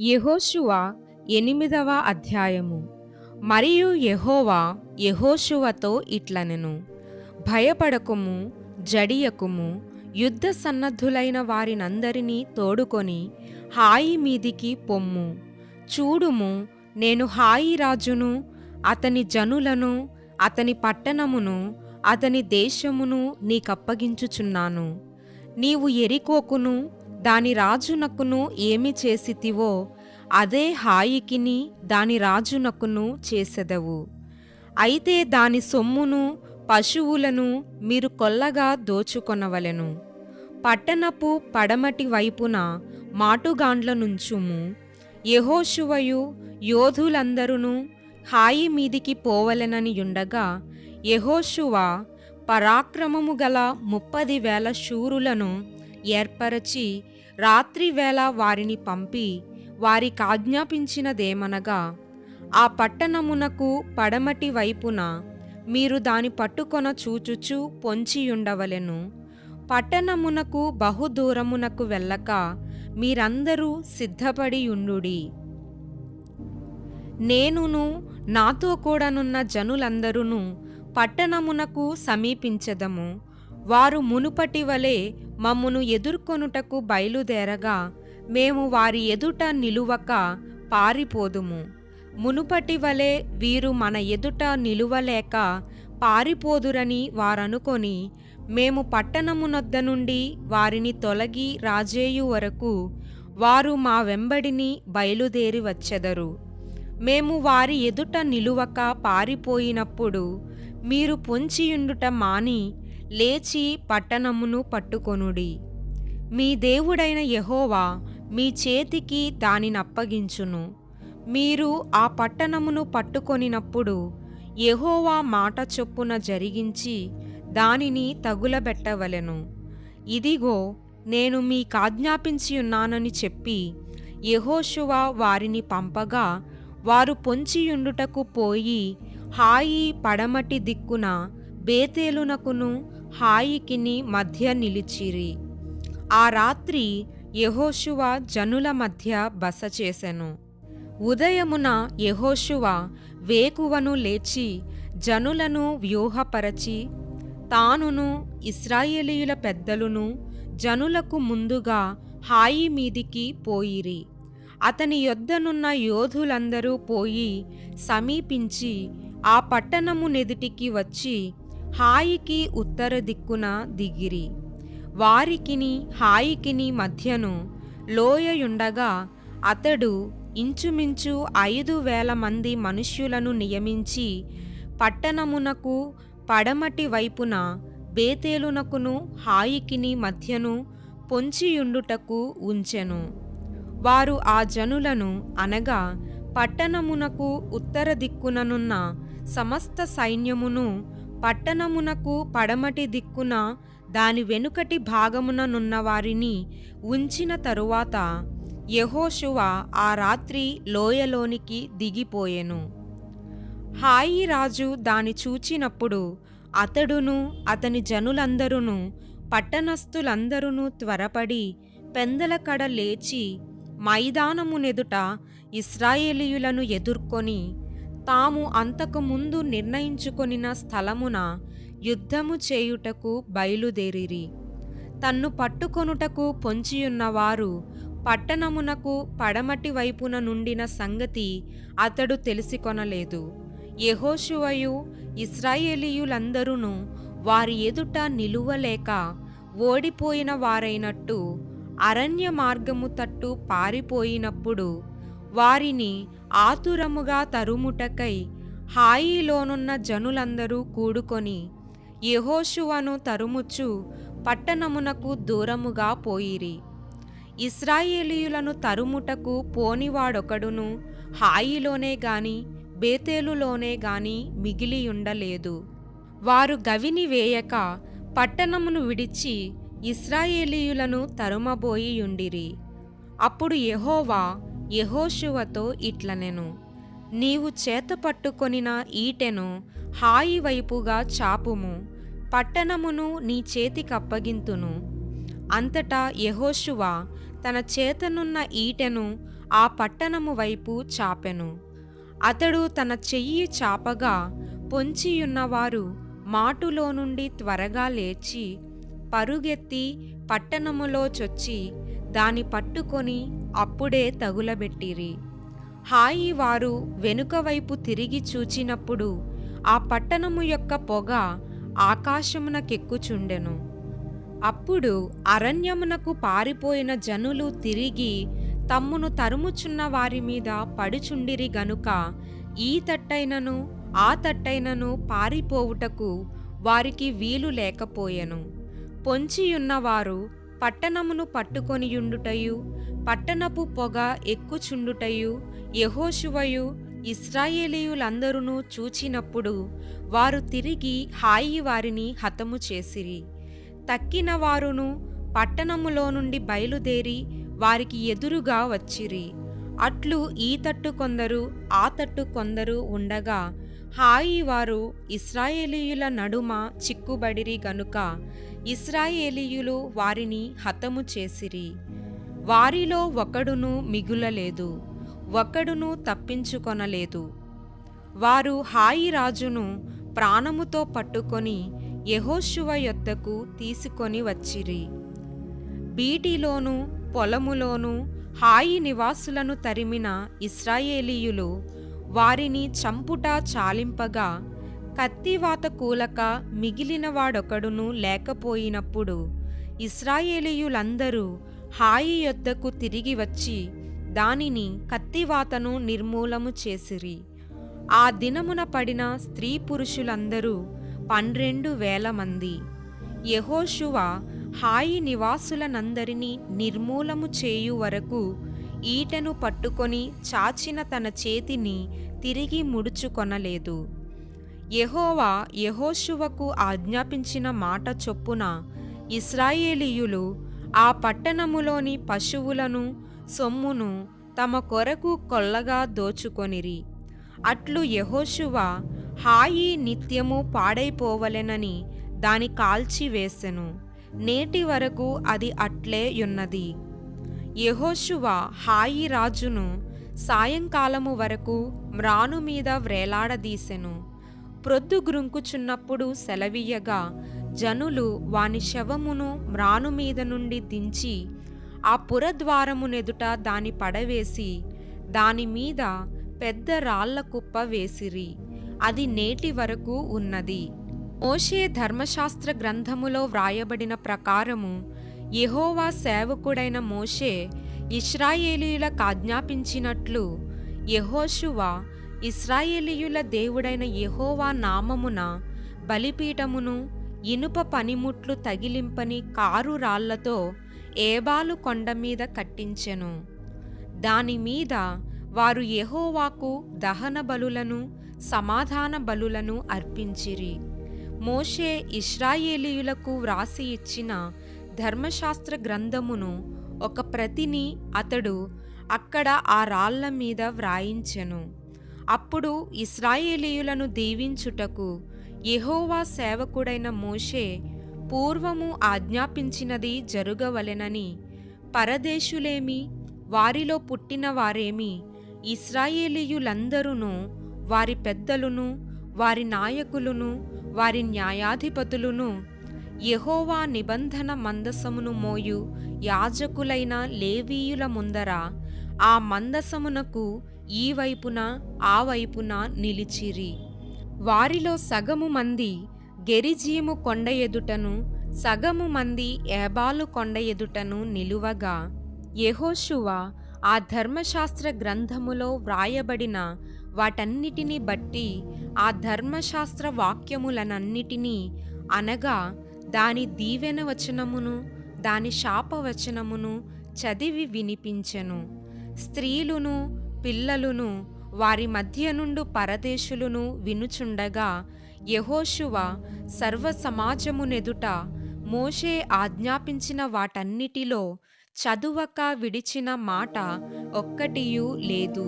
యెహోషువ 8వ అధ్యాయము. మరియు యెహోవా యెహోషువతో ఇట్లనెను, భయపడకుము, జడియకుము, యుద్ధ సన్నద్ధులైన వారినందరినీ తోడుకొని హాయి మీదికి పొమ్ము. చూడుము, నేను హాయి రాజును, అతని జనులను, అతని పట్టణమును, అతని దేశమును నీకప్పగించుచున్నాను. నీవు యెరికోకును దాని రాజునకును ఏమి చేసితివో అదే హాయికిని దాని రాజునకును చేసెదవు. అయితే దాని సొమ్మును పశువులను మీరు కొల్లగా దోచుకొనవలెను. పట్టణపు పడమటి వైపున మాటుగాండ్ల నుంచుము. యెహోషువయు యోధులందరును హాయి మీదికి పోవలెనని యుండగా, యెహోషువ పరాక్రమము గల 30,000 శూరులను ఏర్పరచి రాత్రివేళ వారిని పంపి వారికాజ్ఞాపించినదేమనగా, ఆ పట్టణమునకు పడమటి వైపున మీరు దాని పట్టుకొన చూచుచు పొంచియుండవలెను. పట్టణమునకు బహుదూరమునకు వెళ్ళక మీరందరూ సిద్ధపడి యుండుడి. నేనును నాతో కూడానున్న జనులందరూను పట్టణమునకు సమీపించెదము. వారు మునుపటి వలె మమ్మును ఎదుర్కొనుటకు బయలుదేరగా మేము వారి ఎదుట నిలువక పారిపోదుము. మునుపటి వలె వీరు మన ఎదుట నిలువలేక పారిపోదురని వారనుకొని మేము పట్టణమునొద్ద నుండి వారిని తొలగి రాజేయు వరకు వారు మా వెంబడిని బయలుదేరి వచ్చెదరు. మేము వారి ఎదుట నిలువక పారిపోయినప్పుడు మీరు పొంచియుండుట మాని లేచి పట్టణమును పట్టుకొనుడి. మీ దేవుడైన యెహోవా మీ చేతికి దానినప్పగించును. మీరు ఆ పట్టణమును పట్టుకొనినప్పుడు యెహోవా మాట చొప్పున జరిగించి దానిని తగులబెట్టవలెను. ఇదిగో, నేను మీకాజ్ఞాపించియున్నానని చెప్పి యెహోషువ వారిని పంపగా వారు పొంచియుండుటకు పోయి హాయి పడమటి దిక్కున బేతేలునకును హాయికిని మధ్య నిలిచిరి. ఆ రాత్రి యెహోషువ జనుల మధ్య బస చేసెను. ఉదయమున యెహోషువ వేకువను లేచి జనులను వ్యూహపరచి తానును ఇశ్రాయేలీయుల పెద్దలును జనులకు ముందుగా హాయి మీదికి పోయిరి. అతని యొద్దనున్న యోధులందరూ పోయి సమీపించి ఆ పట్టణమునెదుటికి వచ్చి హాయికి ఉత్తర దిక్కున దిగిరి. వారికిని హాయికిని మధ్యను లోయయుండగా అతడు ఇంచుమించు 5,000 మంది మనుష్యులను నియమించి పట్టణమునకు పడమటి వైపున బేతేలునకును హాయికిని మధ్యను పొంచియుండుటకు ఉంచెను. వారు ఆ జనులను, అనగా పట్టణమునకు ఉత్తర దిక్కుననున్న సమస్త సైన్యమును, పట్టణమునకు పడమటి దిక్కున దాని వెనుకటి భాగముననున్న వారిని ఉంచిన తరువాత యెహోషువ ఆ రాత్రి లోయలోనికి దిగిపోయెను. హాయి రాజు దాని చూచినప్పుడు అతడును అతని జనులందరును పట్టణస్థులందరును త్వరపడి పెందలకడ లేచి మైదానమునెదుట ఇశ్రాయేలీయులను ఎదుర్కొని తాము అంతకుముందు నిర్ణయించుకొనిన స్థలమున యుద్ధము చేయుటకు బయలుదేరిరి. తన్ను పట్టుకొనుటకు పొంచియున్నవారు పట్టణమునకు పడమటి వైపున నుండిన సంగతి అతడు తెలిసికొనలేదు. యెహోషువయు ఇశ్రాయేలీయులందరూను వారి ఎదుట నిలువలేక ఓడిపోయిన వారైనట్టు అరణ్య మార్గము తట్టు పారిపోయినప్పుడు వారిని ఆతురముగా తరుముటకై హాయిలోనున్న జనులందరూ కూడుకొని యెహోషువను తరుముచు పట్టణమునకు దూరముగా పోయిరి. ఇశ్రాయేలీయులను తరుముటకు పోనివాడొకడును హాయిలోనే గాని బేతేలులోనే గాని మిగిలియుండలేదు. వారు గవిని వేయక పట్టణమును విడిచి ఇశ్రాయేలీయులను తరుమబోయియుండిరి. అప్పుడు యెహోవా యెహోషువతో ఇట్లనెను, నీవు చేతపట్టుకొనిన ఈటెను హాయి వైపుగా చాపుము, పట్టణమును నీ చేతికప్పగింతును. అంతటా యెహోషువ తన చేతనున్న ఈటెను ఆ పట్టణము వైపు చాపెను. అతడు తన చెయ్యి చాపగా పొంచియున్నవారు మాటులో నుండి త్వరగా లేచి పరుగెత్తి పట్టణములో చొచ్చి దాని పట్టుకొని అప్పుడే తగులబెట్టిరి. హాయి వారు వెనుక వైపు తిరిగి చూచినప్పుడు ఆ పట్టణము యొక్క పొగ ఆకాశమునకెక్కుచుండెను. అప్పుడు అరణ్యమునకు పారిపోయిన జనులు తిరిగి తమ్మును తరుముచున్న వారి మీద పడుచుండిరి గనుక ఈ తట్టైనను ఆ తట్టైనను పారిపోవుటకు వారికి వీలు లేకపోయెను. పొంచియున్నవారు పట్టణమును పట్టుకొనియుండుటయు పట్టణపు పొగ ఎక్కుచుండుటయు యెహోషువయు ఇశ్రాయేలీయులందరూ చూచినప్పుడు వారు తిరిగి హాయి వారిని హతము చేసిరి. తక్కిన వారును పట్టణములో నుండి బయలుదేరి వారికి ఎదురుగా వచ్చిరి. అట్లు ఈ తట్టు కొందరు ఆ తట్టు కొందరు ఉండగా హాయి వారు ఇశ్రాయేలీయుల నడుమ చిక్కుబడిరి గనుక ఇశ్రాయేలీయులు వారిని హతము చేసిరి. వారిలో ఒకడును మిగులలేదు, ఒకడును తప్పించుకొనలేదు. వారు హాయి రాజును ప్రాణముతో పట్టుకొని యెహోషువ యొద్దకు తీసుకొని వచ్చిరి. బీటిలోను పొలములోను హాయి నివాసులను తరిమిన ఇశ్రాయేలీయులు వారిని చంపుట చాలింపగా కత్తివాత కూలక మిగిలిన వాడొకడును లేకపోయినప్పుడు ఇశ్రాయేలీయులందరూ హాయి యొద్దకు తిరిగి వచ్చి దానిని కత్తివాతను నిర్మూలము చేసిరి. ఆ దినమున పడిన స్త్రీ పురుషులందరూ 12,000 మంది. యెహోషువ హాయి నివాసులనందరినీ నిర్మూలము చేయు వరకు ఈటెను పట్టుకొని చాచిన తన చేతిని తిరిగి ముడుచుకొనలేదు. యెహోవా యెహోషువకు ఆజ్ఞాపించిన మాట చొప్పున ఇశ్రాయేలీయులు ఆ పట్టణములోని పశువులను సొమ్మును తమ కొరకు కొల్లగా దోచుకొనిరి. అట్లు యెహోషువ హాయి నిత్యము పాడైపోవలెనని దాని కాల్చివేసెను. నేటి వరకు అది అట్లే యున్నది. యెహోషువ హాయి రాజును సాయంకాలము వరకు మ్రాను మీద వ్రేలాడదీసెను. ప్రొద్దుగ్రుంకుచున్నప్పుడు సెలవీయగా జనులు వాని శవమును మ్రాను మీద నుండి దించి ఆ పురద్వారమునెదుట దాని పడవేసి దానిమీద పెద్ద రాళ్ల కుప్ప వేసిరి. అది నేటి వరకు ఉన్నది. మోషే ధర్మశాస్త్ర గ్రంథములో వ్రాయబడిన ప్రకారము యెహోవా సేవకుడైన మోషే ఇశ్రాయేలీయులకు ఆజ్ఞాపించినట్లు యెహోషువ ఇశ్రాయేలీయుల దేవుడైన యెహోవా నామమున బలిపీఠమును ఇనుప పనిముట్లు తగిలింపని కారు రాళ్లతో ఏబాలు కొండ మీద కట్టించెను. దానిమీద వారు యెహోవాకు దహన బలులను సమాధాన బలులను అర్పించిరి. మోషే ఇశ్రాయేలీయులకు వ్రాసి ఇచ్చిన ధర్మశాస్త్ర గ్రంథమును ఒక ప్రతిని అతడు అక్కడ ఆ రాళ్ల మీద వ్రాయించెను. అప్పుడు ఇశ్రాయేలీయులను దీవించుటకు యెహోవా సేవకుడైన మోషే పూర్వము ఆజ్ఞాపించినది జరుగవలెనని పరదేశులేమి వారిలో పుట్టిన వారేమి ఇశ్రాయేలీయులందరూ వారి పెద్దలును వారి నాయకులును వారి న్యాయాధిపతులును యెహోవా నిబంధన మందసమును మోయు యాజకులైన లేవీయుల ముందర ఆ మందసమునకు ఈ వైపున ఆ వైపున నిలిచిరి. వారిలో సగము మంది గెరిజీము కొండ ఎదుటను సగము మంది ఏబాలు కొండ ఎదుటను నిలువగా యెహోషువ ఆ ధర్మశాస్త్ర గ్రంథములో వ్రాయబడిన వాటన్నిటిని బట్టి ఆ ధర్మశాస్త్ర వాక్యములనన్నిటినీ అనగా దాని దీవెన వచనమును దాని శాపవచనమును చదివి వినిపించెను. స్త్రీలును పిల్లలును వారి మధ్య నుండు పరదేశులును వినుచుండగా యెహోషువ సర్వ సమాజమునెదుట మోషే ఆజ్ఞాపించిన వాటన్నిటిలో చదువక విడిచిన మాట ఒక్కటియూ లేదు.